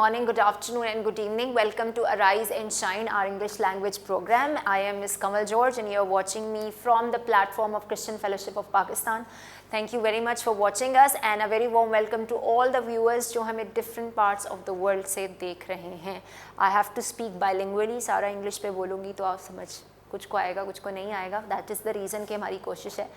morning, good afternoon and good evening. Welcome to Arise and Shine, our English language program. I am Ms. Kamal George and you are watching me from the platform of Christian Fellowship of Pakistan. Thank you very much for watching us and a very warm welcome to all the viewers जो हमें different parts of the world से देख रहे हैं. I have to speak bilingually, सारा English पे बोलूँगी तो आप समझ कुछ को आएगा कुछ को नहीं आएगा. दैट इज़ द रीज़न कि हमारी कोशिश है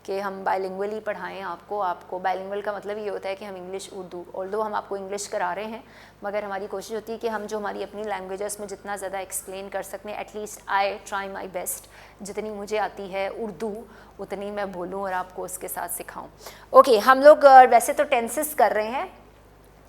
कि हम बाइलिंगुअली पढ़ाएं आपको बाइलिंगुअल का मतलब ये होता है कि हम इंग्लिश उर्दू ऑल्दो हम आपको इंग्लिश करा रहे हैं मगर हमारी कोशिश होती है कि हम जो हमारी अपनी लैंग्वेजेस में जितना ज़्यादा एक्सप्लेन कर सकते हैं at least I try my best जितनी मुझे आती है उर्दू उतनी मैं बोलूँ और आपको उसके साथ सिखाऊँ. ओके हम लोग वैसे तो टेंसेस कर रहे हैं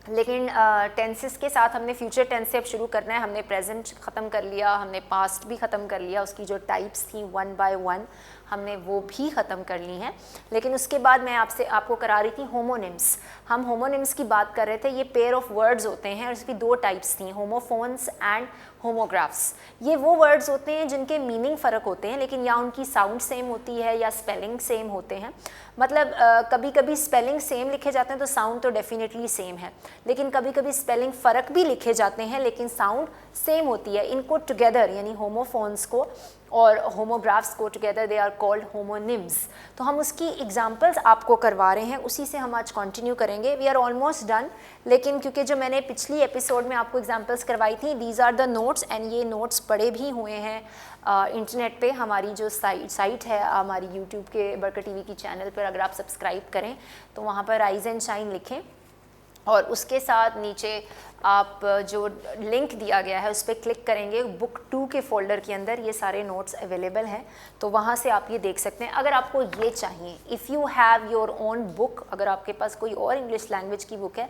लेकिन टेंसेस के साथ हमने फ्यूचर टेंस से अब शुरू करना है. हमने प्रेजेंट ख़त्म कर लिया, हमने पास्ट भी ख़त्म कर लिया, उसकी जो टाइप्स थी वन बाय वन हमने वो भी ख़त्म कर ली हैं. लेकिन उसके बाद मैं आपको करा रही थी होमोनिम्स. हम होमोनिम्स की बात कर रहे थे. ये पेयर ऑफ वर्ड्स होते हैं और इसकी दो टाइप्स थी, होमोफोन्स एंड होमोग्राफ्स. ये वो वर्ड्स होते हैं जिनके मीनिंग फ़र्क होते हैं लेकिन या उनकी साउंड सेम होती है या स्पेलिंग सेम होते हैं. मतलब कभी कभी स्पेलिंग सेम लिखे जाते हैं तो साउंड तो डेफिनेटली सेम है लेकिन कभी कभी स्पेलिंग फ़र्क भी लिखे जाते हैं लेकिन साउंड सेम होती है. इनको टुगेदर यानी होमोफोन्स को और होमोग्राफ्स को together they are called homonyms. तो हम उसकी एग्जांपल्स आपको करवा रहे हैं, उसी से हम आज कंटिन्यू करेंगे. वी आर ऑलमोस्ट डन लेकिन क्योंकि जो मैंने पिछली एपिसोड में आपको एग्जांपल्स करवाई थी these are the notes and ये नोट्स पड़े भी हुए हैं इंटरनेट पे. हमारी जो साइट है हमारी यूट्यूब के बरकत टीवी की चैनल पर अगर आप सब्सक्राइब करें तो वहाँ पर राइज एंड शाइन लिखें और उसके साथ नीचे आप जो लिंक दिया गया है उस पर क्लिक करेंगे. बुक 2 के फोल्डर के अंदर ये सारे नोट्स अवेलेबल हैं तो वहाँ से आप ये देख सकते हैं. अगर आपको ये चाहिए if you have your own book, अगर आपके पास कोई और इंग्लिश लैंग्वेज की बुक है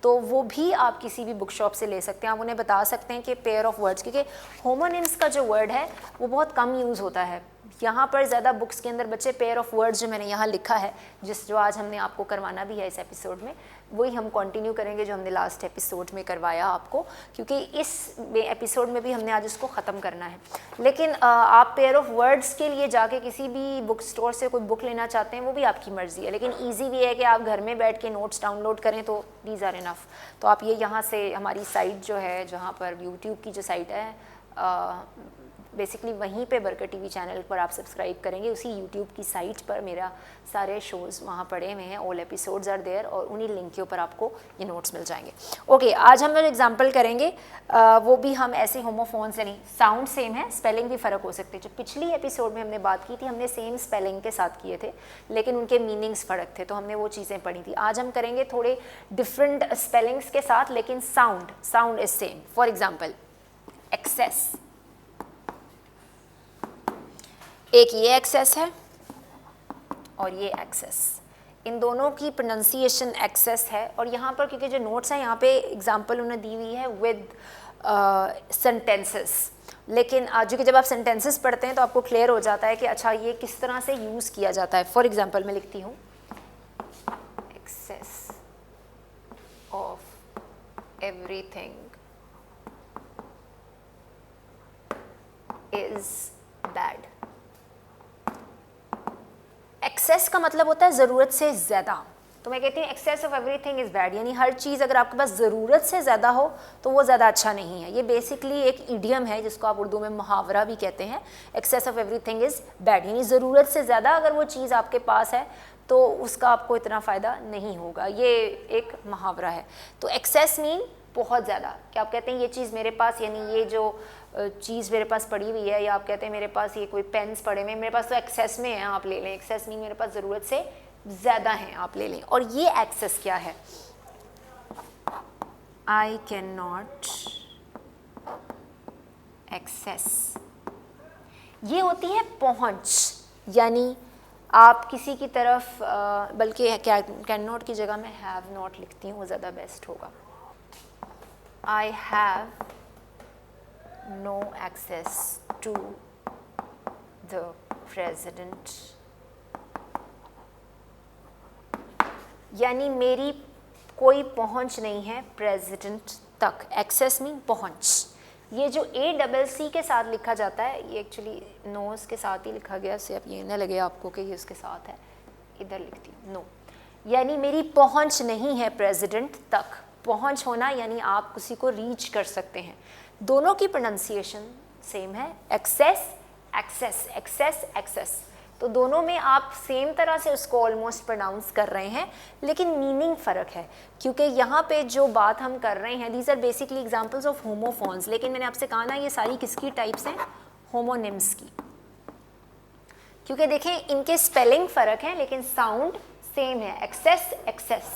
तो वो भी आप किसी भी बुक शॉप से ले सकते हैं. आप उन्हें बता सकते हैं कि पेयर ऑफ वर्ड्स, क्योंकि होमोनिम्स का जो वर्ड है वो बहुत कम यूज़ होता है. यहाँ पर ज़्यादा बुक्स के अंदर बच्चे पेयर ऑफ वर्ड्स जो मैंने यहाँ लिखा है जो आज हमने आपको करवाना भी है इस एपिसोड में वही हम कंटिन्यू करेंगे जो हमने लास्ट एपिसोड में करवाया आपको, क्योंकि इस एपिसोड में भी हमने आज उसको ख़त्म करना है. लेकिन आप पेयर ऑफ वर्ड्स के लिए जाके किसी भी बुक स्टोर से कोई बुक लेना चाहते हैं वो भी आपकी मर्ज़ी है लेकिन ईजी भी है कि आप घर में बैठ के नोट्स डाउनलोड करें तो दीज आर इनफ. तो आप ये यहाँ से हमारी साइट जो है जहाँ पर यूट्यूब की जो साइट है बेसिकली वहीं पे बरकत टीवी चैनल पर आप सब्सक्राइब करेंगे उसी यूट्यूब की साइट पर मेरा सारे शोज़ वहाँ पड़े हुए हैं. ऑल एपिसोड्स आर देयर और उन्हीं लिंक के ऊपर आपको ये नोट्स मिल जाएंगे. ओके आज हम लोग एग्जांपल करेंगे वो भी हम ऐसे होमोफोन्स यानी साउंड सेम है स्पेलिंग भी फ़र्क हो सकते हैं. जो पिछली एपिसोड में हमने बात की थी हमने सेम स्पेलिंग के साथ किए थे लेकिन उनके मीनिंग्स फ़र्क थे तो हमने वो चीज़ें पढ़ी थी. आज हम करेंगे थोड़े डिफरेंट स्पेलिंग्स के साथ लेकिन sound is same. For example access, एक ये एक्सेस है और ये एक्सेस, इन दोनों की प्रोनाउंसिएशन एक्सेस है. और यहाँ पर क्योंकि जो नोट्स हैं यहाँ पे एग्जांपल उन्हें दी हुई है विद सेंटेंसेस लेकिन जो कि जब आप सेंटेंसेस पढ़ते हैं तो आपको क्लियर हो जाता है कि अच्छा ये किस तरह से यूज़ किया जाता है. फॉर एग्जांपल मैं लिखती हूँ excess of everything is bad. Excess का मतलब होता है ज़रूरत से ज़्यादा. तो मैं कहती हूँ excess of everything is bad यानी हर चीज़ अगर आपके पास ज़रूरत से ज़्यादा हो तो वो ज़्यादा अच्छा नहीं है. ये बेसिकली एक इडियम है जिसको आप उर्दू में मुहावरा भी कहते हैं. Excess of everything is bad यानी ज़रूरत से ज़्यादा अगर वो चीज़ आपके पास है तो उसका आपको इतना फ़ायदा नहीं होगा. ये एक मुहावरा है. तो एक्सेस मीन बहुत ज़्यादा. क्या आप कहते हैं ये चीज़ मेरे पास यानी ये जो चीज़ मेरे पास पड़ी हुई है या आप कहते हैं मेरे पास ये कोई पेन्स पड़े हुए मेरे पास तो एक्सेस में है आप ले लें. एक्सेस मीन मेरे पास ज़रूरत से ज़्यादा हैं आप ले लें. और ये एक्सेस क्या है? आई कैन नॉट एक्सेस, ये होती है पहुँच यानी आप किसी की तरफ बल्कि क्या कैन नॉट की जगह मैं हैव नॉट लिखती हूँ वो ज़्यादा बेस्ट होगा. I have no access to the president यानी मेरी कोई पहुंच नहीं है प्रेसिडेंट तक. एक्सेस मीन पहुंच. ये जो ACC के साथ लिखा जाता है ये एक्चुअली नोज के साथ ही लिखा गया से अब ये न लगे आपको कि ये उसके साथ है. इधर लिखती हूँ नो यानी मेरी पहुंच नहीं है प्रेसिडेंट तक. पहुंच होना यानी आप किसी को रीच कर सकते हैं। दोनों की प्रोनाउंसिएशन सेम है, एक्सेस एक्सेस एक्सेस एक्सेस, तो दोनों में आप सेम तरह से उसको ऑलमोस्ट प्रोनाउंस कर रहे हैं, लेकिन मीनिंग फ़र्क है, क्योंकि यहाँ पे जो बात हम कर रहे हैं these are basically examples of homophones, लेकिन मैंने आपसे कहा ना ये सारी किसकी टाइप्स हैं, होमोनिम्स की, क्योंकि देखें इनके स्पेलिंग फ़र्क है लेकिन साउंड सेम है, एक्सेस एक्सेस,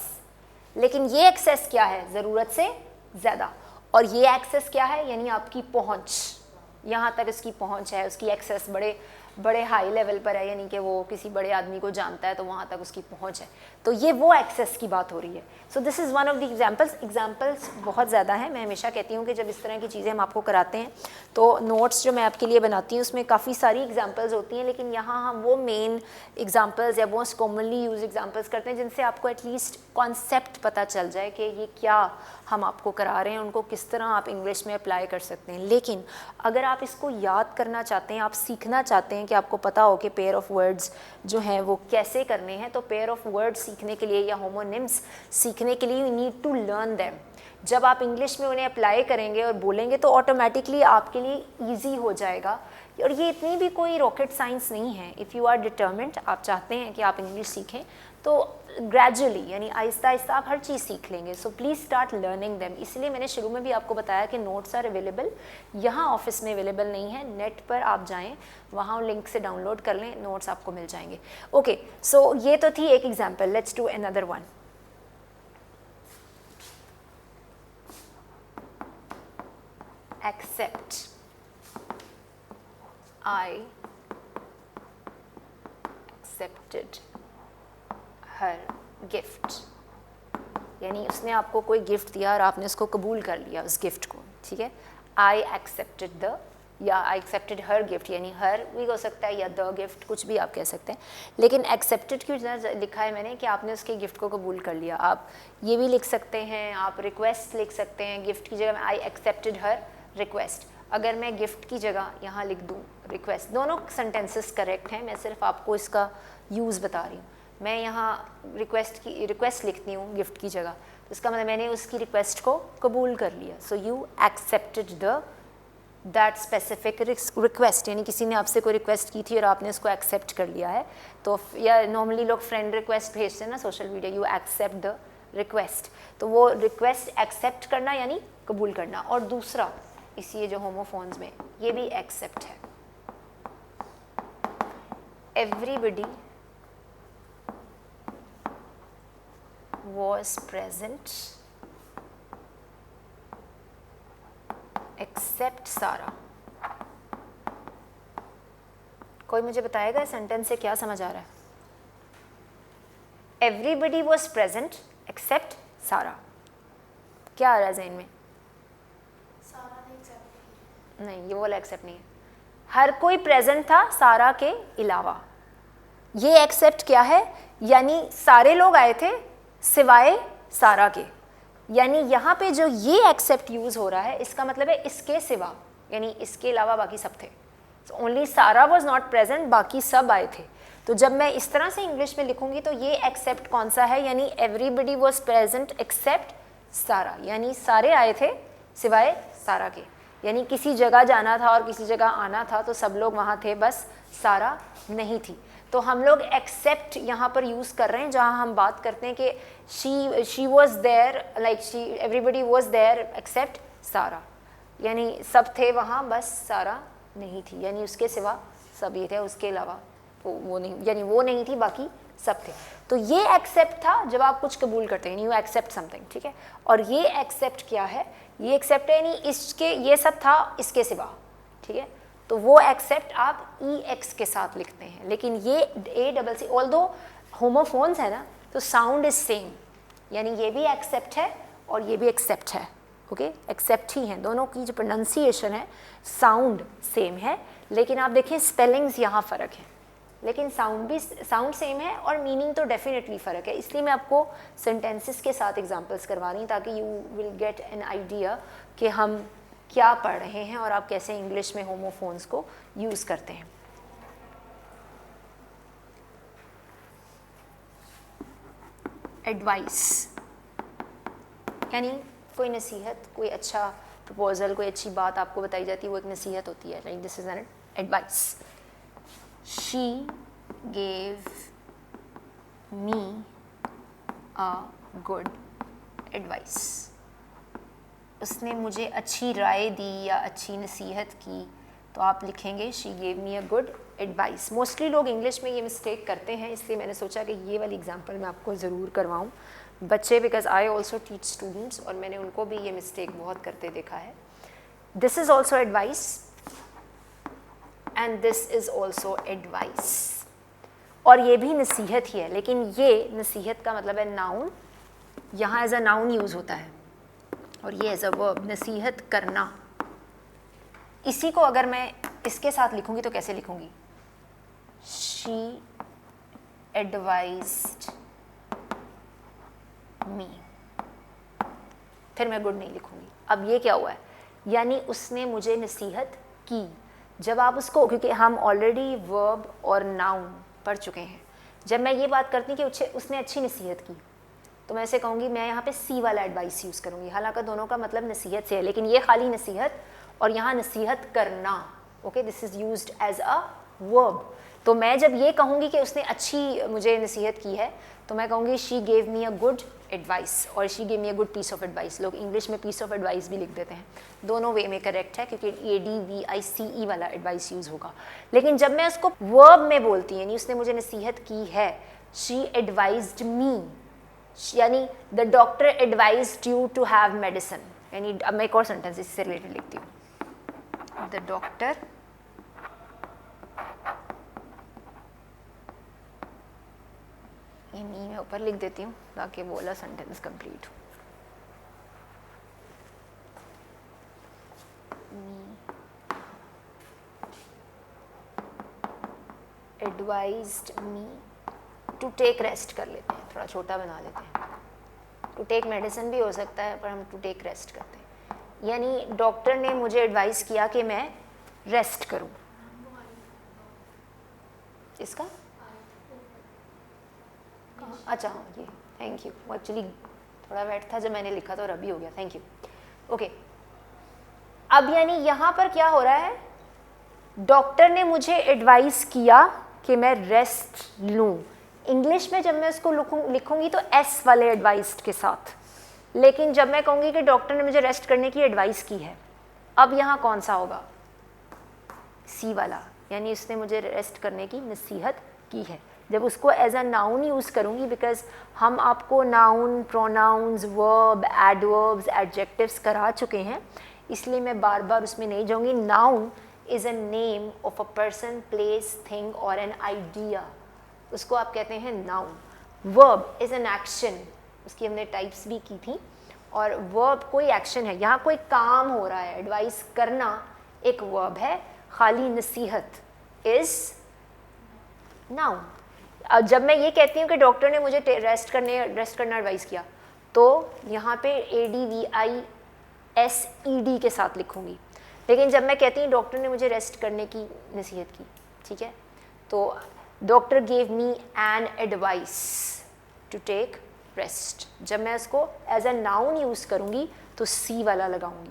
लेकिन ये एक्सेस क्या है, ज़रूरत से ज़्यादा, और ये एक्सेस क्या है, यानी आपकी पहुँच, यहाँ तक इसकी पहुँच है, उसकी एक्सेस बड़े हाई लेवल पर है, यानी कि वो किसी बड़े आदमी को जानता है तो वहाँ तक उसकी पहुँच है, तो ये वो एक्सेस की बात हो रही है। सो this is one of the examples बहुत ज़्यादा है। मैं हमेशा कहती हूँ कि जब इस तरह की चीज़ें हम आपको कराते हैं तो नोट्स जो मैं आपके लिए बनाती हूँ उसमें काफ़ी सारी एग्जांपल्स होती हैं, लेकिन यहाँ हम वो मेन एग्जांपल्स या मोस्ट कॉमनली यूज एग्जांपल्स करते हैं जिनसे आपको एटलीस्ट कॉन्सेप्ट पता चल जाए कि ये क्या हम आपको करा रहे हैं, उनको किस तरह आप इंग्लिश में अप्लाई कर सकते हैं। लेकिन अगर आप इसको याद करना चाहते हैं, आप सीखना चाहते हैं कि आपको पता हो कि पेयर ऑफ वर्ड्स जो हैं वो कैसे करने हैं, तो पेयर ऑफ वर्ड्स सीखने के लिए या होमोनिम्स सीखने के लिए you need to learn them. जब आप इंग्लिश में उन्हें अप्लाई करेंगे और बोलेंगे तो ऑटोमेटिकली आपके लिए ईजी हो जाएगा, और ये इतनी भी कोई रॉकेट साइंस नहीं है। इफ़ यू आर डिटर्मिन्ड, आप चाहते हैं कि आप इंग्लिश सीखें, तो ग्रेजुअली यानी आहिस्ता आहिस्ता आप हर चीज़ सीख लेंगे। So please start learning them. इसलिए मैंने शुरू में भी आपको बताया कि नोट्स आर अवेलेबल, यहाँ ऑफिस में अवेलेबल नहीं है, नेट पर आप जाएं, वहाँ लिंक से डाउनलोड कर लें, नोट्स आपको मिल जाएंगे। ओके, सो ये तो थी एक example, let's do another one. Accept, I accepted her gift, यानी उसने आपको कोई गिफ्ट दिया और आपने उसको कबूल कर लिया उस गिफ्ट को, ठीक है। I accepted the, या I accepted her gift, यानी her भी हो सकता है या the gift, कुछ भी आप कह सकते हैं, लेकिन accepted क्यों लिखा है मैंने कि आपने उसके गिफ्ट को कबूल कर लिया। आप ये भी लिख सकते हैं, आप रिक्वेस्ट लिख सकते हैं, गिफ्ट की जगह I accepted her request। अगर मैं गिफ्ट की जगह यहाँ लिख दूँ रिक्वेस्ट, दोनों सेंटेंसेस करेक्ट हैं, मैं सिर्फ आपको इसका यूज़ बता रही हूँ। मैं यहाँ रिक्वेस्ट लिखती हूँ गिफ्ट की जगह, तो इसका मतलब मैंने उसकी रिक्वेस्ट को कबूल कर लिया। So you accepted that specific request, यानी किसी ने आपसे कोई रिक्वेस्ट की थी और आपने उसको एक्सेप्ट कर लिया है। तो या नॉर्मली लोग फ्रेंड रिक्वेस्ट भेजते हैं ना social media, you accept the request, तो वो रिक्वेस्ट एक्सेप्ट करना यानी कबूल करना। और दूसरा इसी जो होमोफोन्स में ये भी एक्सेप्ट है, एवरीबडी was present except सारा। कोई मुझे बताएगा इस सेंटेंस से क्या समझ आ रहा है? एवरीबडी was present except सारा, क्या आ रहा है ज़हन में? नहीं, ये वाला एक्सेप्ट नहीं है। हर कोई प्रेजेंट था सारा के अलावा, ये एक्सेप्ट क्या है, यानी सारे लोग आए थे सिवाय सारा के, यानी यहाँ पे जो ये एक्सेप्ट यूज़ हो रहा है इसका मतलब है इसके सिवा, यानी इसके अलावा बाकी सब थे। ओनली सारा वॉज नॉट प्रेजेंट, बाकी सब आए थे। तो जब मैं इस तरह से इंग्लिश में लिखूंगी तो ये एक्सेप्ट कौन सा है, यानी everybody was present accept Sara, यानी सारे आए थे सिवाय सारा के, यानी किसी जगह जाना था और किसी जगह आना था तो सब लोग वहाँ थे, बस सारा नहीं थी। तो हम लोग एक्सेप्ट यहाँ पर यूज़ कर रहे हैं जहाँ हम बात करते हैं कि she was there, like she everybody was there except Sara, यानी सब थे वहाँ बस सारा नहीं थी, यानी उसके सिवा सभी थे, उसके अलावा वो नहीं, यानी वो नहीं थी बाकी सब थे। तो ये एक्सेप्ट था जब आप कुछ कबूल करते हैं, यू एक्सेप्ट समथिंग, ठीक है। और ये एक्सेप्ट क्या है, ये एक्सेप्ट है यानी इसके ये सब था इसके सिवा, ठीक है। तो वो एक्सेप्ट आप EX के साथ लिखते हैं, लेकिन ये ACC, ऑल्दो होमोफोन्स है ना तो साउंड इज सेम, यानी ये भी एक्सेप्ट है और ये भी एक्सेप्ट है, ओके, एक्सेप्ट ही हैं दोनों की। जो प्रोनाउंसिएशन है साउंड सेम है, लेकिन आप देखें स्पेलिंग्स यहाँ फ़र्क है, लेकिन साउंड सेम है और मीनिंग तो डेफिनेटली फ़र्क है। इसलिए मैं आपको सेंटेंसेस के साथ एग्जांपल्स करवा रही हूँ ताकि you will get an idea कि हम क्या पढ़ रहे हैं और आप कैसे इंग्लिश में होमोफोन्स को यूज़ करते हैं। एडवाइस, यानी कोई नसीहत, कोई अच्छा प्रपोजल, कोई अच्छी बात आपको बताई जाती है, वो एक नसीहत होती है, like this is an advice. She gave me a good advice. उसने मुझे अच्छी राय दी या अच्छी नसीहत की, तो आप लिखेंगे she gave me a good advice. Mostly लोग इंग्लिश में ये मिस्टेक करते हैं, इसलिए मैंने सोचा कि ये वाली एग्जांपल मैं आपको ज़रूर करवाऊँ बच्चे, because I also teach students और मैंने उनको भी ये मिस्टेक बहुत करते देखा है. This is also advice and this is also advice, और ये भी नसीहत ही है, लेकिन ये नसीहत का मतलब है नाउन, यहाँ एज अ नाउन यूज़ होता है, और ये एज अ वर्ब, नसीहत करना. इसी को अगर मैं इसके साथ लिखूंगी तो कैसे लिखूंगी? शी एडवाइज्ड मी. फिर मैं गुड नहीं लिखूंगी. अब ये क्या हुआ है? यानी उसने मुझे नसीहत की. जब आप उसको, क्योंकि हम ऑलरेडी वर्ब और नाउन पढ़ चुके हैं, जब मैं ये बात करती हूँ कि उसने अच्छी नसीहत की, तो मैं ऐसे कहूँगी, मैं यहाँ पे सी वाला एडवाइस यूज़ करूँगी. हालांकि दोनों का मतलब नसीहत से है, लेकिन ये खाली नसीहत और यहाँ नसीहत करना. Okay, this is used as a verb. तो मैं जब ये कहूँगी कि उसने अच्छी मुझे नसीहत की है, तो मैं कहूँगी she gave me a good advice, और she gave me a good piece of advice. लोग इंग्लिश में पीस ऑफ एडवाइस भी लिख देते हैं. दोनों वे में करेक्ट है, क्योंकि ADVICE वाला एडवाइस यूज़ होगा. लेकिन जब मैं उसको वर्ब में बोलती हूँ, यानी उसने मुझे नसीहत की है, शी एडवाइज्ड मी, यानी the doctor advised you to have medicine. यानी अब मैं एक और सेंटेंस इससे रिलेटेड लिखती हूँ. द डॉक्टर ये मी मैं ऊपर लिख देती हूँ ताकि वो वाला सेंटेंस कंप्लीट हो. Advised me to take rest कर लेते हैं, थोड़ा छोटा बना लेते हैं. टू टेक मेडिसिन भी हो सकता है, पर हम टू टेक रेस्ट करते हैं. यानी डॉक्टर ने मुझे एडवाइस किया कि मैं रेस्ट करूं. इसका अच्छा हाँ, ये थैंक यू. वो एक्चुअली थोड़ा वेट था जब मैंने लिखा तो, और अभी हो गया. Thank you. ओके, अब यानी यहाँ पर क्या हो रहा है? डॉक्टर ने मुझे एडवाइस किया कि मैं रेस्ट लूँ. इंग्लिश में जब मैं उसको लिखूंगी तो एस वाले एडवाइस्ड के साथ, लेकिन जब मैं कहूँगी कि डॉक्टर ने मुझे रेस्ट करने की एडवाइस की है, अब यहाँ कौन सा होगा? सी वाला, यानी उसने मुझे रेस्ट करने की नसीहत की है. जब उसको एज अ नाउन यूज़ करूँगी, बिकॉज हम आपको noun, pronouns, verb, adverbs, adjectives करा चुके हैं, इसलिए मैं बार बार उसमें नहीं जाऊँगी. Noun is a name of a person, place, thing और एन आइडिया. उसको आप कहते हैं noun. Verb is an action, उसकी हमने टाइप्स भी की थी, और वर्ब कोई एक्शन है, यहाँ कोई काम हो रहा है. एडवाइस करना एक वर्ब है, खाली नसीहत इज़ नाउन. अब जब मैं ये कहती हूँ कि डॉक्टर ने मुझे रेस्ट करना एडवाइस किया, तो यहाँ पे ADVISED के साथ लिखूँगी. लेकिन जब मैं कहती हूँ डॉक्टर ने मुझे रेस्ट करने की नसीहत की, ठीक है, तो doctor gave me an advice to take rest. जब मैं उसको एज अ नाउन यूज़ करूँगी तो सी वाला लगाऊंगी.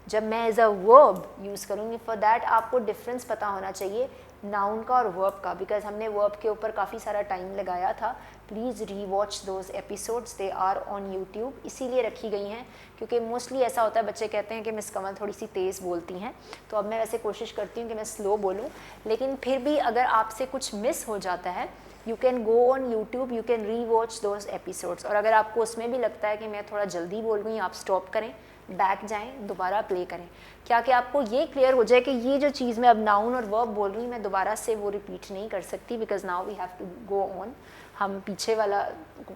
जब मैं एज अ वर्ब यूज़ करूँगी, फॉर दैट आपको डिफरेंस पता होना चाहिए नाउन का और वर्ब का, बिकॉज हमने वर्ब के ऊपर काफ़ी सारा टाइम लगाया था. Please rewatch those episodes, they are on YouTube. इसीलिए रखी गई हैं क्योंकि मोस्टली ऐसा होता है, बच्चे कहते हैं कि मिस कमल थोड़ी सी तेज़ बोलती हैं, तो अब मैं वैसे कोशिश करती हूँ कि मैं स्लो बोलूँ, लेकिन फिर भी अगर आपसे कुछ मिस हो जाता है, you can go on YouTube, you can री वॉच दोज एपिसोड्स. और अगर आपको उसमें भी लगता है कि मैं थोड़ा जल्दी बोल रही हूँ, आप स्टॉप करें, बैक जाएं, दोबारा प्ले करें, क्या कि आपको ये क्लियर हो जाए कि ये जो चीज़ मैं अब नाउन और वर्ब बोल रही हूँ, मैं दोबारा से वो रिपीट नहीं कर सकती, because now we have to go on. हम पीछे वाला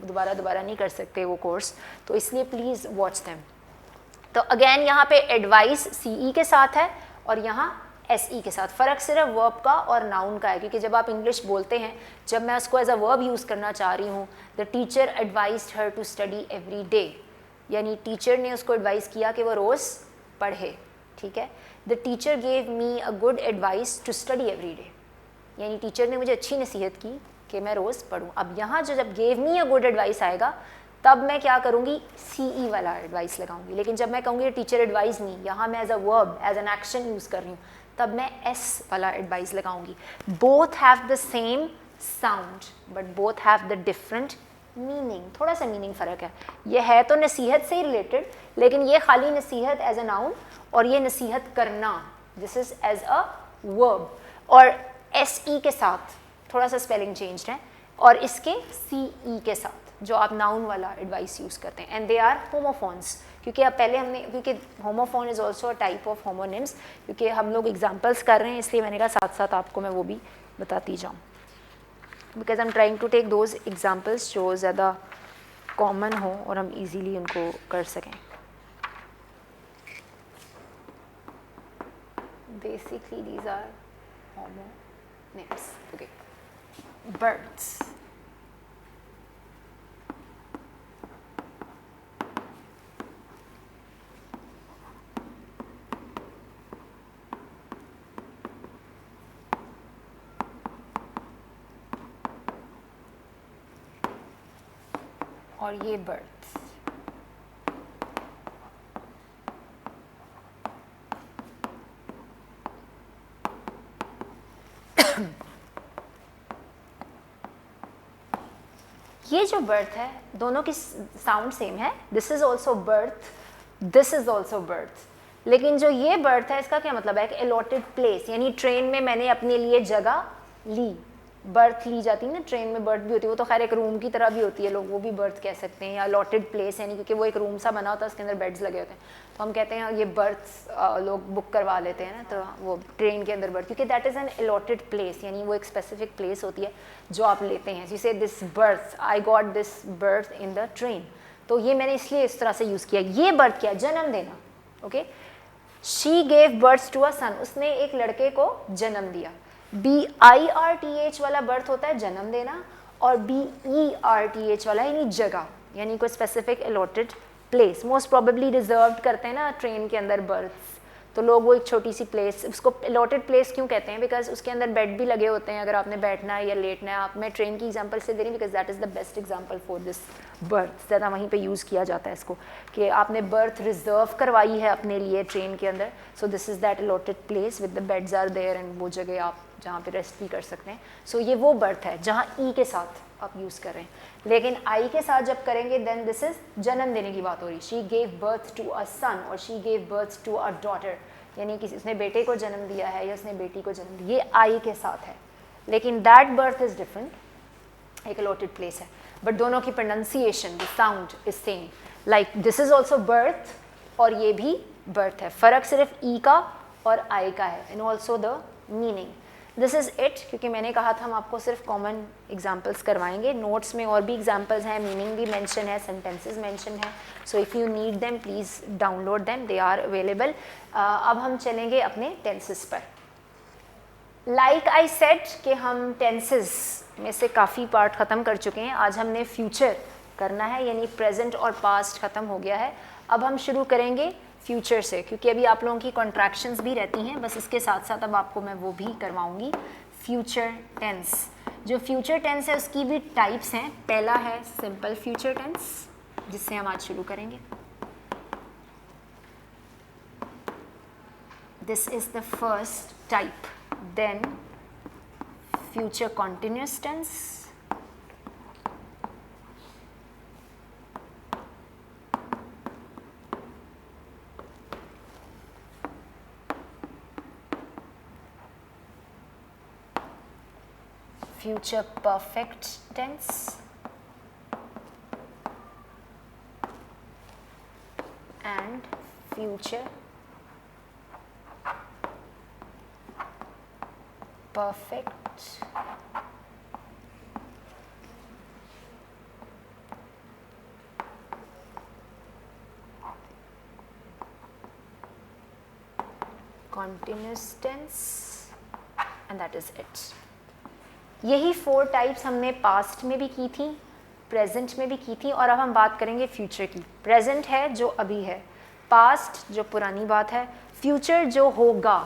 दोबारा नहीं कर सकते वो कोर्स, तो इसलिए प्लीज़ वॉच देम. तो अगेन यहाँ पे एडवाइस CE के साथ है और यहाँ SE के साथ. फ़र्क सिर्फ वर्ब का और नाउन का है, क्योंकि जब आप इंग्लिश बोलते हैं, जब मैं उसको एज अ वर्ब यूज़ करना चाह रही हूँ, the teacher advised her to study every day, यानी टीचर ने उसको एडवाइस किया कि वो रोज़ पढ़े. ठीक है, the teacher gave me a good advice to study every day, यानी टीचर ने मुझे अच्छी नसीहत की कि मैं रोज़ पढ़ूँ. अब यहाँ जो जब gave me a good advice आएगा, तब मैं क्या करूँगी, CE वाला एडवाइस लगाऊंगी। लेकिन जब मैं कहूँगी टीचर एडवाइस नहीं, यहाँ मैं as a verb, as an action use कर रही हूँ, तब मैं S वाला एडवाइस लगाऊंगी। Both have the same sound but both have the different meaning. थोड़ा सा मीनिंग फ़र्क है। ये है तो नसीहत से ही रिलेटेड, लेकिन ये खाली नसीहत एज अ नाउन और ये नसीहत करना, this is as a verb. और SE के साथ थोड़ा सा स्पेलिंग चेंज है, और इसके CE के साथ जो आप नाउन वाला एडवाइस यूज़ करते हैं, एंड दे आर होमोफोन्स। क्योंकि अब पहले हमने, क्योंकि homophone is also a type of homonyms, क्योंकि हम लोग एग्जाम्पल्स कर रहे हैं, इसलिए मैंने कहा साथ साथ आपको मैं वो भी बताती जाऊँ, because I am trying to take those examples जो ज़्यादा कॉमन हो और हम ईजीली उनको कर सकें। Basically these are homonyms. Okay. Birds. और ये birds. ये जो बर्थ है, दोनों की साउंड सेम है, this is also birth, this is also birth. लेकिन जो ये बर्थ है, इसका क्या मतलब है, एक अलॉटेड प्लेस, यानी ट्रेन में मैंने अपने लिए जगह ली, बर्थ ली जाती है ना, ट्रेन में बर्थ भी होती है, वो तो खैर एक रूम की तरह भी होती है, लोग वो भी बर्थ कह सकते हैं, या अलॉटेड प्लेस, यानी क्योंकि वो एक रूम सा बना होता है, उसके अंदर बेड्स लगे होते हैं, तो हम कहते हैं ये बर्थ लोग बुक करवा लेते हैं ना, तो वो ट्रेन के अंदर बर्थ, क्योंकि that is an allotted place, यानी वो एक स्पेसिफिक प्लेस होती है जो आप लेते हैं। जैसे this birth, I got this birth in the train, तो ये मैंने इसलिए इस तरह से यूज़ किया। ये बर्थ क्या है, जन्म देना। Okay, she gave birth to a son, उसने एक लड़के को जन्म दिया। BIRTH वाला बर्थ होता है जन्म देना, और BERTH वाला यानी जगह, यानी कोई specific allotted place, most probably reserved करते हैं ना ट्रेन के अंदर बर्थ्स, तो लोग वो एक छोटी सी प्लेस, उसको अलॉटेड प्लेस क्यों कहते हैं, बिकॉज उसके अंदर बेड भी लगे होते हैं, अगर आपने बैठना है या लेटना है। आप, मैं ट्रेन की एग्जांपल से दे रही हूँ because that is the best example for this birth, ज़्यादा वहीं पे यूज़ किया जाता है इसको, कि आपने बर्थ रिजर्व करवाई है अपने लिए ट्रेन के अंदर, so this is that allotted place with the beds are there, and वो जगह आप जहाँ पे रेस्ट भी कर सकते हैं। सो ये वो बर्थ है जहाँ ई के साथ आप यूज़ कर रहे हैं, लेकिन आई के साथ जब करेंगे देन दिस इज जन्म देने की बात हो रही। She gave birth to a son और she gave birth to a daughter, यानी कि उसने बेटे को जन्म दिया है या उसने बेटी को जन्म दिया, ये आई के साथ है, लेकिन दैट बर्थ इज डिफरेंट, एक अलॉटेड प्लेस है, बट दोनों की pronunciation, the sound is same, like this is also birth और ये भी बर्थ है, फ़र्क सिर्फ ई का और आई का है, and also the meaning. This is it, क्योंकि मैंने कहा था हम आपको सिर्फ कॉमन एग्जाम्पल्स करवाएंगे, नोट्स में और भी एग्जाम्पल्स हैं, मीनिंग भी मेंशन है, सेंटेंसेस मेंशन है, so if you need them please download them, they are available. अब हम चलेंगे अपने टेंसेस पर। लाइक आई सेड कि हम टेंसेस में से काफ़ी पार्ट ख़त्म कर चुके हैं, आज हमने फ्यूचर करना है, यानी प्रेजेंट और पास्ट ख़त्म हो गया है, अब हम शुरू करेंगे फ्यूचर से, क्योंकि अभी आप लोगों की कॉन्ट्रैक्शंस भी रहती हैं, बस इसके साथ साथ अब आपको मैं वो भी करवाऊंगी। फ्यूचर टेंस, जो फ्यूचर टेंस है उसकी भी टाइप्स हैं। पहला है सिंपल फ्यूचर टेंस, जिससे हम आज शुरू करेंगे। This is the first type, then future continuous tense, future perfect tense, and future perfect continuous tense, and that is it. यही 4 टाइप्स हमने पास्ट में भी की थी, प्रेजेंट में भी की थी, और अब हम बात करेंगे फ्यूचर की। प्रेजेंट है जो अभी है, पास्ट जो पुरानी बात है, फ्यूचर जो होगा,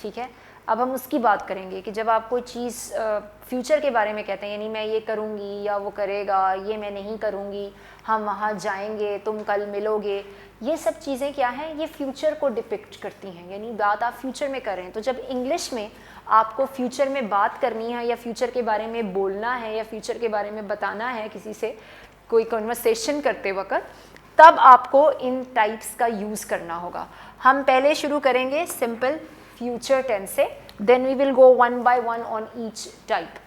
ठीक है। अब हम उसकी बात करेंगे कि जब आप कोई चीज़ फ्यूचर के बारे में कहते हैं, यानी मैं ये करूँगी या वो करेगा, ये मैं नहीं करूँगी, हम वहाँ जाएंगे, तुम कल मिलोगे, ये सब चीज़ें क्या हैं, ये फ्यूचर को डिपिक्ट करती हैं, यानी बात आप फ्यूचर में कर रहे हैं। तो जब इंग्लिश में आपको फ्यूचर में बात करनी है या फ्यूचर के बारे में बोलना है या फ्यूचर के बारे में बताना है किसी से, कोई कन्वर्सेशन करते वक्त, तब आपको इन टाइप्स का यूज़ करना होगा। हम पहले शुरू करेंगे सिंपल फ्यूचर टेंस से, then we will go one by one on each type.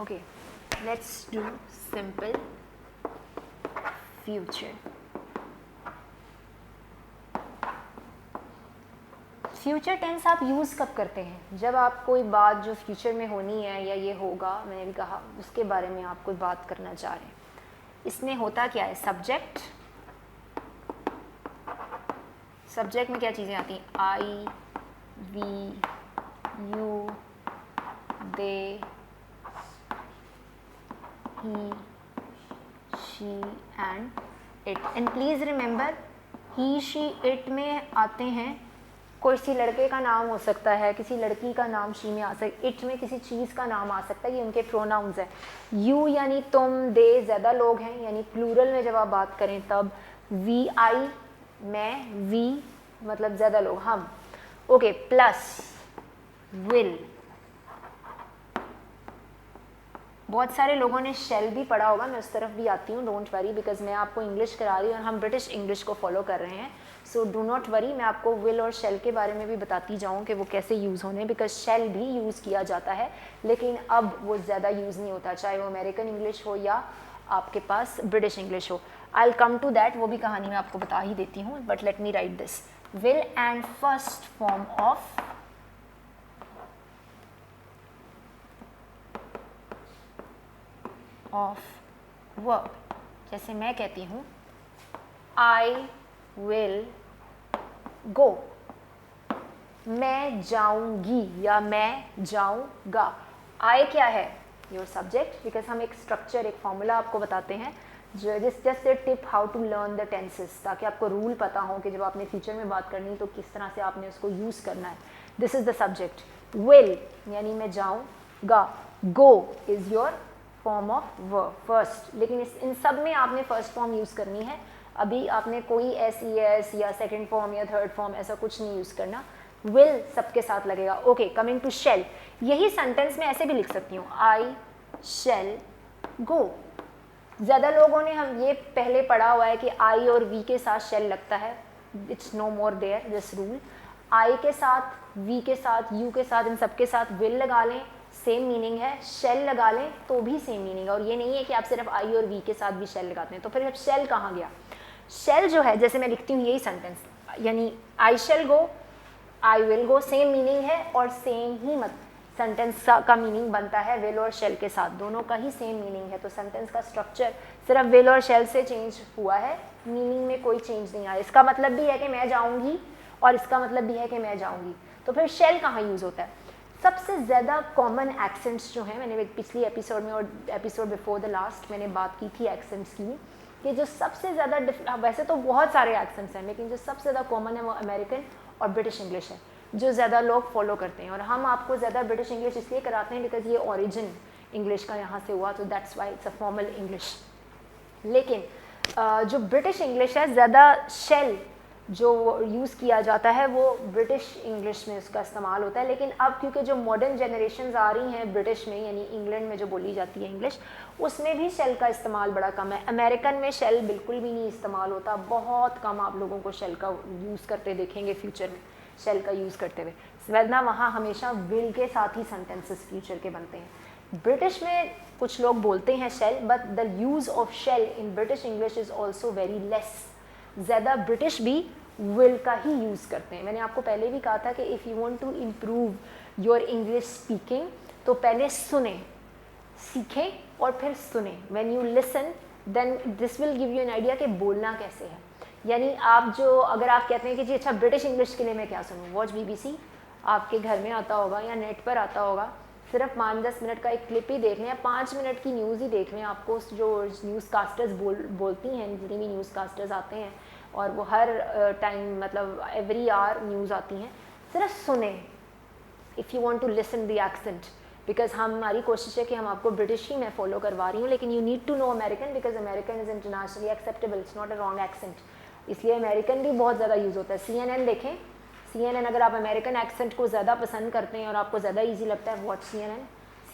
Okay, let's do simple future. Future tense आप यूज़ कब करते हैं? जब आप कोई बात जो फ्यूचर में होनी है या ये होगा, मैंने भी कहा, उसके बारे में आप कोई बात करना चाह रहे हैं। इसमें होता क्या है, सब्जेक्ट, सब्जेक्ट में क्या चीज़ें आती हैं, I, we, you, they, he, she and it. And please remember, he, she, it में आते हैं, कोई सी लड़के का नाम हो सकता है, किसी लड़की का नाम शी में आ सकता है, इट में किसी चीज़ का नाम आ सकता है, ये उनके प्रोनाउंस हैं। यू यानी तुम, दे ज़्यादा लोग हैं, यानी प्लूरल में जब आप बात करें तब, वी, आई, मैं, वी मतलब ज़्यादा लोग, हम। ओके, प्लस विल, बहुत सारे लोगों ने शेल भी पढ़ा होगा, मैं उस तरफ भी आती हूँ, डोंट वरी, बिकॉज मैं आपको इंग्लिश करा रही हूँ और हम ब्रिटिश इंग्लिश को फॉलो कर रहे हैं, सो डू नॉट वरी। मैं आपको विल और शेल के बारे में भी बताती जाऊँ कि वो कैसे यूज़ होने, बिकॉज शेल भी यूज़ किया जाता है, लेकिन अब वो ज़्यादा यूज़ नहीं होता, चाहे वो अमेरिकन इंग्लिश हो या आपके पास ब्रिटिश इंग्लिश हो। I will come to that, वो भी कहानी मैं आपको बता ही देती हूँ, but let me write this. Will and first form of verb, जैसे मैं कहती हूँ आई विल गो, मैं जाऊंगी या मैं जाऊंगा। आई क्या है, योर सब्जेक्ट, बिकॉज हम एक स्ट्रक्चर, एक फॉर्मूला आपको बताते हैं, just a tip how to learn the tenses, ताकि आपको रूल पता हो कि जब आपने फ्यूचर में बात करनी तो किस तरह से आपने उसको यूज़ करना है। This is the subject. Will यानी मैं जाऊंगा, go is your form of verb first, लेकिन इन सब में आपने फर्स्ट फॉर्म यूज़ करनी है। अभी आपने कोई एस ई एस या सेकेंड फॉर्म या थर्ड फॉर्म ऐसा कुछ नहीं यूज़ करना, विल सबके साथ लगेगा। ओके, कमिंग टू शेल, यही सेंटेंस में ऐसे भी लिख सकती हूँ, आई शेल गो। ज़्यादा लोगों ने हम ये पहले पढ़ा हुआ है कि आई और वी के साथ शेल लगता है, it's no more there this rule. I के साथ, वी के साथ, यू के साथ, इन सब के साथ विल लगा लें, सेम मीनिंग है। शेल लगा लें तो भी सेम मीनिंग है, और ये नहीं है कि आप सिर्फ आई और वी के साथ भी शेल लगाते हैं। तो फिर अब शेल कहाँ गया? शेल जो है, जैसे मैं लिखती हूँ यही सेंटेंस, यानी I shall go, I will go, same meaning है और सेम ही सेंटेंस का मीनिंग बनता है विल और शेल के साथ, दोनों का ही सेम मीनिंग है। तो सेंटेंस का स्ट्रक्चर सिर्फ विल और शेल से चेंज हुआ है, मीनिंग में कोई चेंज नहीं आया। इसका मतलब भी है कि मैं जाऊँगी और इसका मतलब भी है कि मैं जाऊँगी। तो फिर शेल कहाँ यूज़ होता है? सबसे ज़्यादा कॉमन एक्सेंट्स जो हैं, मैंने पिछली एपिसोड में और एपिसोड बिफोर द लास्ट मैंने बात की थी एक्सेंट्स की, कि जो सबसे ज़्यादा, वैसे तो बहुत सारे एक्सेंट्स हैं, लेकिन जो सबसे ज़्यादा कॉमन है वो अमेरिकन और ब्रिटिश इंग्लिश है, जो ज़्यादा लोग फॉलो करते हैं। और हम आपको ज़्यादा ब्रिटिश इंग्लिश इसलिए कराते हैं बिकॉज ये ओरिजिन इंग्लिश का यहाँ से हुआ, तो that's why it's a formal English. लेकिन जो ब्रिटिश इंग्लिश है, ज़्यादा शेल जो यूज़ किया जाता है वो ब्रिटिश इंग्लिश में उसका इस्तेमाल होता है। लेकिन अब क्योंकि जो मॉडर्न जनरेशन्स आ रही हैं ब्रिटिश में, यानी इंग्लैंड में जो बोली जाती है इंग्लिश, उसमें भी शेल का इस्तेमाल बड़ा कम है। अमेरिकन में शेल बिल्कुल भी नहीं इस्तेमाल होता, बहुत कम आप लोगों को शेल का यूज़ करते देखेंगे फ्यूचर में, शेल का यूज़ करते हुए, वरना वहाँ हमेशा विल के साथ ही सेंटेंसेस फ्यूचर के बनते हैं। ब्रिटिश में कुछ लोग बोलते हैं shall, but the use of shall in British English is also very less. ज़्यादा ब्रिटिश भी विल का ही यूज़ करते हैं। मैंने आपको पहले भी कहा था कि if you want to improve your English speaking, तो पहले सुने, सीखें और फिर सुने। When you listen then this will give you an idea कि बोलना कैसे है। यानी आप जो, अगर आप कहते हैं कि जी अच्छा ब्रिटिश इंग्लिश के लिए मैं क्या सुनूँ, वॉच BBC, आपके घर में आता होगा या नेट पर आता होगा, सिर्फ 5-10 मिनट का एक क्लिप ही देख लें या 5 मिनट की न्यूज़ ही देख लें, आपको जो न्यूज़ कास्टर्स बोलती हैं, जितनी भी न्यूज़ कास्टर्स आते हैं और वो हर टाइम मतलब एवरी आवर न्यूज़ आती हैं, सिर्फ सुने if you want to listen the accent, because हमारी कोशिश है कि हम आपको ब्रिटिश ही मैं फॉलो करवा रही हूँ, लेकिन you need to know American because American is internationally acceptable, it's not a wrong accent, इसलिए अमेरिकन भी बहुत ज़्यादा यूज़ होता है। CNN देखें, CNN अगर आप अमेरिकन एक्सेंट को ज़्यादा पसंद करते हैं और आपको ज़्यादा ईजी लगता है, वॉच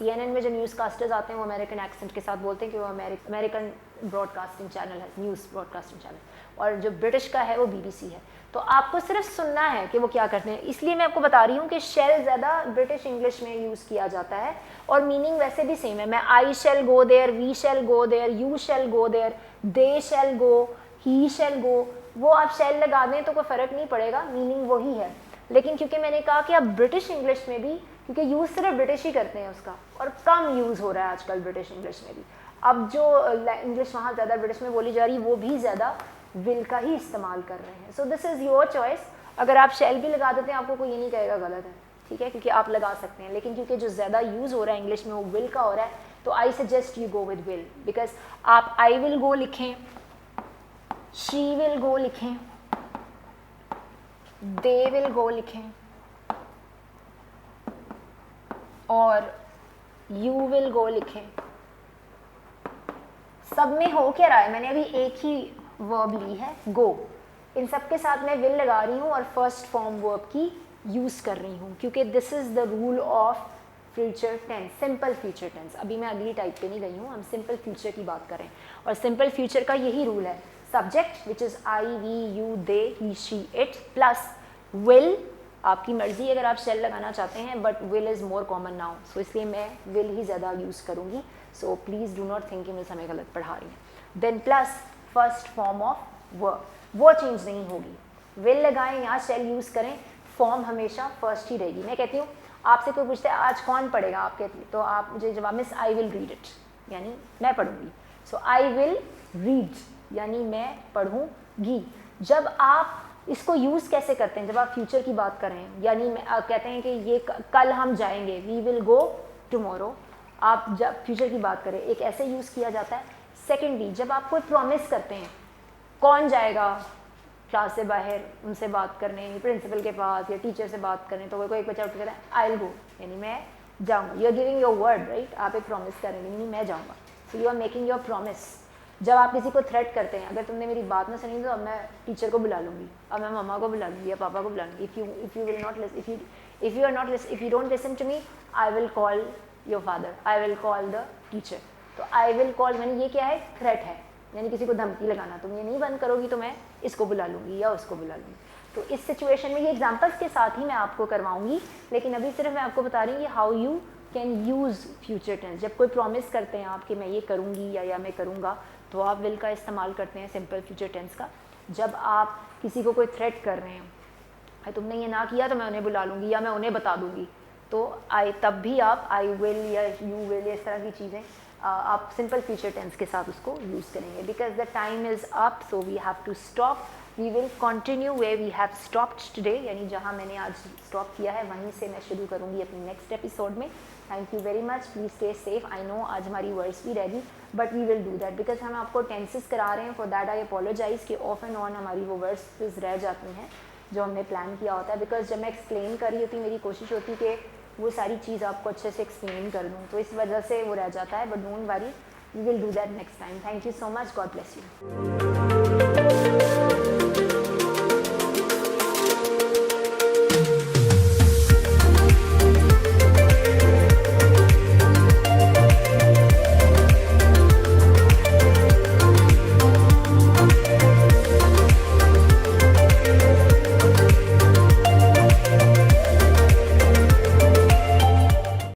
CNN में जो न्यूज़ कास्टर्स आते हैं वो अमेरिकन एक्सेंट के साथ बोलते हैं कि वो अमेरिकन ब्रॉडकास्टिंग चैनल है, न्यूज़ ब्रॉडकास्टिंग चैनल, और जो ब्रिटिश का है वो BBC है। तो आपको सिर्फ सुनना है कि वो क्या करते हैं, इसलिए मैं आपको बता रही हूँ कि शेल ज़्यादा ब्रिटिश इंग्लिश में यूज़ किया जाता है और मीनिंग वैसे भी सेम है। मैं I shall go there, we shall go there, you shall go there, they shall go, he shall go, वो आप शैल लगा दें तो कोई फ़र्क नहीं पड़ेगा, मीनिंग वही है। लेकिन क्योंकि मैंने कहा कि आप ब्रिटिश इंग्लिश में भी, क्योंकि यूज़ सिर्फ ब्रिटिश ही करते हैं उसका, और कम यूज़ हो रहा है आजकल ब्रिटिश इंग्लिश में भी, अब जो इंग्लिश वहाँ ज़्यादा ब्रिटिश में बोली जा रही वो भी ज़्यादा विल का ही इस्तेमाल कर रहे हैं। सो दिस इज़ योर चॉइस, अगर आप शैल भी लगा देते हैं आपको कोई ये नहीं कहेगा गलत है, ठीक है, क्योंकि आप लगा सकते हैं, लेकिन क्योंकि जो ज़्यादा यूज़ हो रहा है इंग्लिश में वो विल का हो रहा है, तो I suggest you go with will, because आप आई विल गो लिखें, शी विल गो लिखें, दे विल गो लिखें और यू विल गो लिखें, सब में हो क्या रहा है, मैंने अभी एक ही वर्ब ली है गो, इन सब के साथ मैं विल लगा रही हूँ और फर्स्ट फॉर्म वर्ब की यूज़ कर रही हूँ, क्योंकि this is the rule of future tense, simple future tense. अभी मैं अगली टाइप पे नहीं गई हूँ, हम सिंपल फ्यूचर की बात करें, और सिंपल फ्यूचर का यही रूल है, subject which is I, we, you, they, he, she, it, plus will, आपकी मर्जी अगर आप शेल लगाना चाहते हैं, but will is more common now, so इसलिए मैं विल ही ज़्यादा यूज़ करूँगी, so please do not think कि मैं समय गलत पढ़ा रही हूँ। Then plus first form of verb, वो चेंज नहीं होगी, विल लगाएं या शेल यूज़ करें, फॉर्म हमेशा फर्स्ट ही रहेगी। मैं कहती हूँ, आपसे कोई पूछता है आज कौन पढ़ेगा, आप कहती तो आप मुझे जवाब miss I will read it, यानी मैं पढ़ूंगी, सो आई विल रीड यानी मैं पढ़ूंगी। जब आप इसको यूज़ कैसे करते हैं, जब आप फ्यूचर की बात करें, यानी आप कहते हैं कि ये कल हम जाएंगे, वी विल गो टुमारो, आप जब फ्यूचर की बात करें एक ऐसे यूज़ किया जाता है। सेकेंडली, जब आप कोई प्रॉमिस करते हैं, कौन जाएगा क्लास से बाहर उनसे बात करने, प्रिंसिपल के पास या टीचर से बात करने, तो कोई एक बच्चा उठ कर कहता है आई विल गो, यानी मैं जाऊँगा, you are giving your word, right, आप एक प्रॉमिस करेंगे, यानी मैं जाऊँगा, so you are making your promise. जब आप किसी को थ्रेट करते हैं, अगर तुमने मेरी बात ना सुनी तो अब मैं टीचर को बुला लूँगी, अब मैं मम्मा को बुला लूँगी या पापा को बुला लूँगी, if you will not listen, if you don't listen to me, I will call your father, I will call the teacher. तो आई विल कॉल मैंने ये क्या है, थ्रेट है, यानी किसी को धमकी लगाना, तुम ये नहीं बंद करोगी तो मैं इसको बुला लूँगी या उसको बुला लूँगी। तो इस सिचुएशन में ये एग्जाम्पल्स के साथ ही मैं आपको करवाऊँगी, लेकिन अभी सिर्फ मैं आपको बता रही हूँ कि how you can use future tense. जब कोई प्रॉमिस करते हैं आप कि मैं ये करूँगी या मैं करूँगा, तो आप विल का इस्तेमाल करते हैं सिंपल फ्यूचर टेंस का। जब आप किसी को कोई थ्रेट कर रहे हैं, तुमने ये ना किया तो मैं उन्हें बुला लूँगी या मैं उन्हें बता दूँगी, तो तब भी आप आई विल या यू विल या इस तरह की चीज़ें आप सिंपल फ्यूचर टेंस के साथ उसको यूज़ करेंगे। Because the time is up, so we have to stop, we will continue way we have stopped today, यानी जहाँ मैंने आज स्टॉप किया है वहीं से मैं शुरू करूँगी अपनी नेक्स्ट एपिसोड में। Thank you very much, please stay safe. I know आज हमारी वर्ड्स भी रहेगी, but we will do that, because हम आपको टेंसेस करा रहे हैं, फॉर दैट आई अपोलोजाइज़ कि ऑफ एंड ऑन हमारी वो वर्ड्स रह जाती हैं जो हमने प्लान किया होता है। बिकॉज जब मैं एक्सप्लेन कर रही होती, मेरी कोशिश होती कि वो सारी चीज़ आपको अच्छे से एक्सप्लेन कर दूँ, तो इस वजह से वो रह जाता है, but don't worry, we will do that next time. Thank you so much, God bless you.